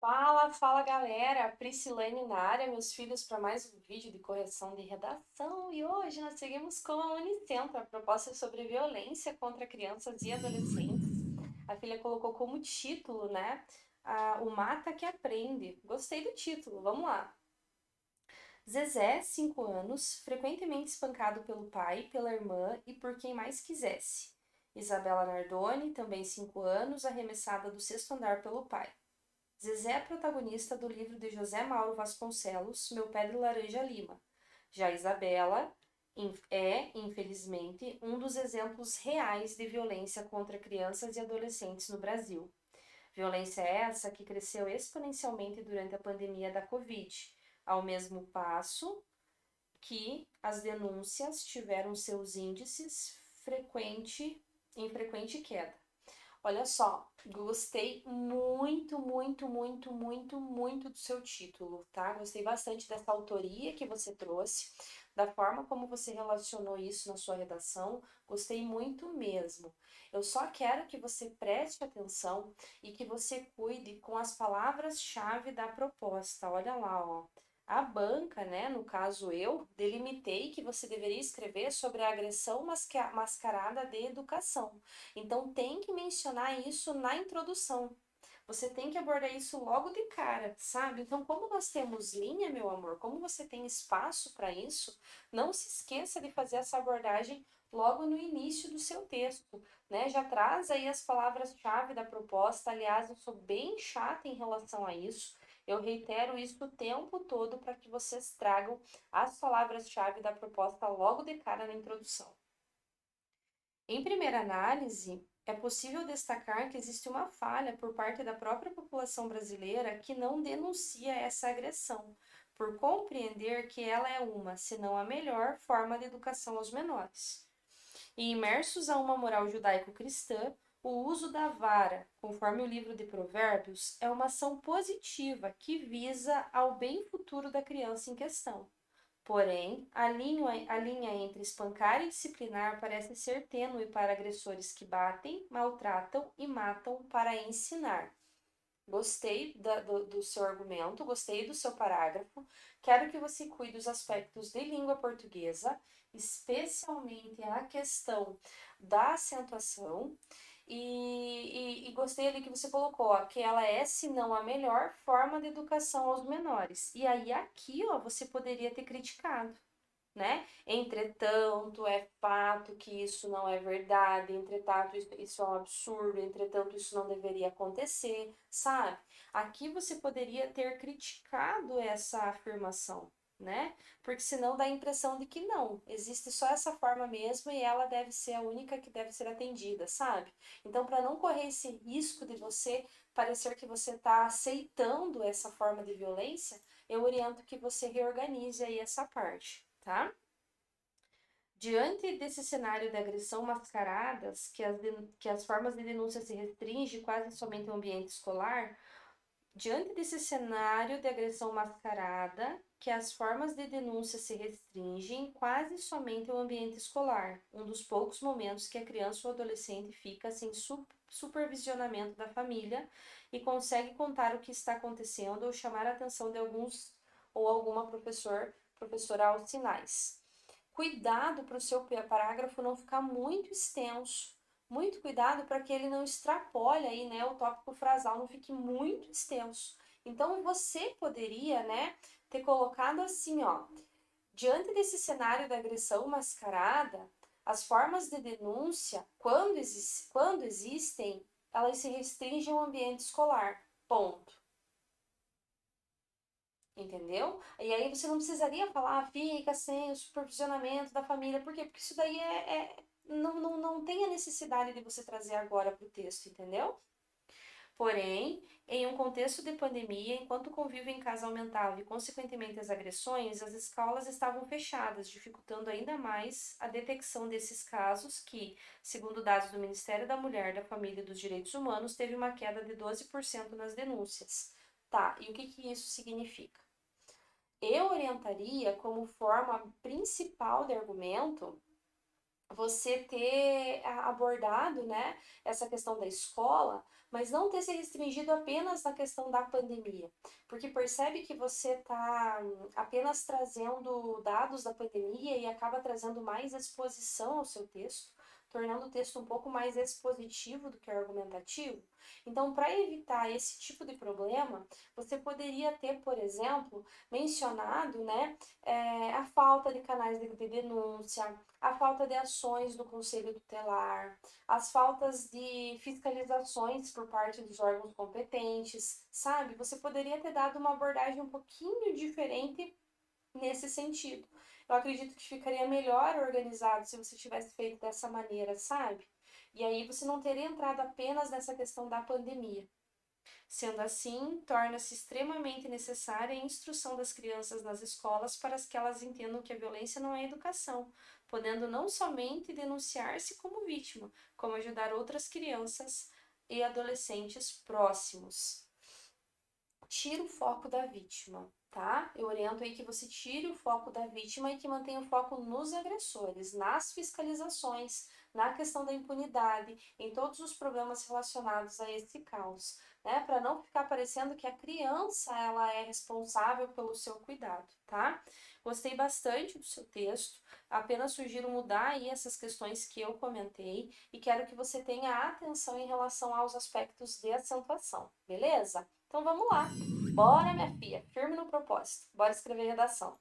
Fala, fala galera, Priscilane na área, meus filhos, para mais um vídeo de correção de redação. E hoje nós seguimos com a Unicentro, a proposta sobre violência contra crianças e adolescentes. A filha colocou como título, né? O Mata que Aprende. Gostei do título, vamos lá. Zezé, 5 anos, frequentemente espancado pelo pai, pela irmã e por quem mais quisesse. Isabela Nardoni, também 5 anos, arremessada do sexto andar pelo pai. Zezé é protagonista do livro de José Mauro Vasconcelos, Meu Pé de Laranja Lima. Já Isabela é, infelizmente, um dos exemplos reais de violência contra crianças e adolescentes no Brasil. Violência essa que cresceu exponencialmente durante a pandemia da Covid, ao mesmo passo que as denúncias tiveram seus índices em frequente queda. Olha só, gostei muito do seu título, tá? Gostei bastante dessa autoria que você trouxe, da forma como você relacionou isso na sua redação, gostei muito mesmo. Eu só quero que você preste atenção e que você cuide com as palavras-chave da proposta. Olha lá, ó. A banca, né, no caso eu, delimitei que você deveria escrever sobre a agressão mascarada de educação. Então tem que mencionar isso na introdução. Você tem que abordar isso logo de cara, sabe? Então, como nós temos linha, meu amor, como você tem espaço para isso, não se esqueça de fazer essa abordagem logo no início do seu texto, né? Já traz aí as palavras-chave da proposta. Aliás, eu sou bem chata em relação a isso. Eu reitero isso o tempo todo para que vocês tragam as palavras-chave da proposta logo de cara na introdução. Em primeira análise, é possível destacar que existe uma falha por parte da própria população brasileira que não denuncia essa agressão, por compreender que ela é uma, se não a melhor, forma de educação aos menores. E imersos a uma moral judaico-cristã, o uso da vara, conforme o livro de Provérbios, é uma ação positiva que visa ao bem futuro da criança em questão. Porém, a linha entre espancar e disciplinar parece ser tênue para agressores que batem, maltratam e matam para ensinar. Gostei do seu argumento, gostei do seu parágrafo. Quero que você cuide dos aspectos de língua portuguesa, especialmente a questão da acentuação. E gostei ali que você colocou, ó, que ela é, se não a melhor forma de educação aos menores. E aí, aqui, ó, você poderia ter criticado, né? Entretanto, é fato que isso não é verdade, entretanto, isso é um absurdo, entretanto, isso não deveria acontecer, sabe? Aqui você poderia ter criticado essa afirmação, né? Porque senão dá a impressão de que não, existe só essa forma mesmo e ela deve ser a única que deve ser atendida, sabe? Então, para não correr esse risco de você parecer que você está aceitando essa forma de violência, eu oriento que você reorganize aí essa parte, tá? Diante desse cenário de agressão mascaradas, que as formas de denúncia se restringem quase somente ao ambiente escolar, diante desse cenário de agressão mascarada, que as formas de denúncia se restringem quase somente ao ambiente escolar, um dos poucos momentos que a criança ou adolescente fica sem supervisionamento da família e consegue contar o que está acontecendo ou chamar a atenção de alguns ou alguma professora aos sinais. Cuidado para o seu parágrafo não ficar muito extenso. Muito cuidado para que ele não extrapole aí, né, o tópico frasal, não fique muito extenso. Então você poderia, né, ter colocado assim, ó, diante desse cenário da agressão mascarada, as formas de denúncia, quando existem, elas se restringem ao ambiente escolar. Ponto. Entendeu? E aí você não precisaria falar, fica sem o supervisionamento da família. Por quê? Porque isso daí não tem a necessidade de você trazer agora para o texto, entendeu? Porém, em um contexto de pandemia, enquanto o convívio em casa aumentava e, consequentemente, as agressões, as escolas estavam fechadas, dificultando ainda mais a detecção desses casos que, segundo dados do Ministério da Mulher, da Família e dos Direitos Humanos, teve uma queda de 12% nas denúncias. Tá, e o que que isso significa? Eu orientaria como forma principal de argumento você ter abordado, né, essa questão da escola, mas não ter se restringido apenas na questão da pandemia, porque percebe que você está apenas trazendo dados da pandemia e acaba trazendo mais exposição ao seu texto, tornando o texto um pouco mais expositivo do que argumentativo. Então, para evitar esse tipo de problema, você poderia ter, por exemplo, mencionado, né, a falta de canais de denúncia, a falta de ações do Conselho Tutelar, as faltas de fiscalizações por parte dos órgãos competentes, sabe? Você poderia ter dado uma abordagem um pouquinho diferente nesse sentido. Eu acredito que ficaria melhor organizado se você tivesse feito dessa maneira, sabe? E aí você não teria entrado apenas nessa questão da pandemia. Sendo assim, torna-se extremamente necessária a instrução das crianças nas escolas para que elas entendam que a violência não é educação, podendo não somente denunciar-se como vítima, como ajudar outras crianças e adolescentes próximos. Tira o foco da vítima, tá? Eu oriento aí que você tire o foco da vítima e que mantenha o foco nos agressores, nas fiscalizações, na questão da impunidade, em todos os problemas relacionados a esse caos, né? Para não ficar parecendo que a criança ela é responsável pelo seu cuidado, tá? Gostei bastante do seu texto. Apenas sugiro mudar aí essas questões que eu comentei e quero que você tenha atenção em relação aos aspectos de acentuação, beleza? Então vamos lá. Bora, minha filha, firme no propósito. Bora escrever redação.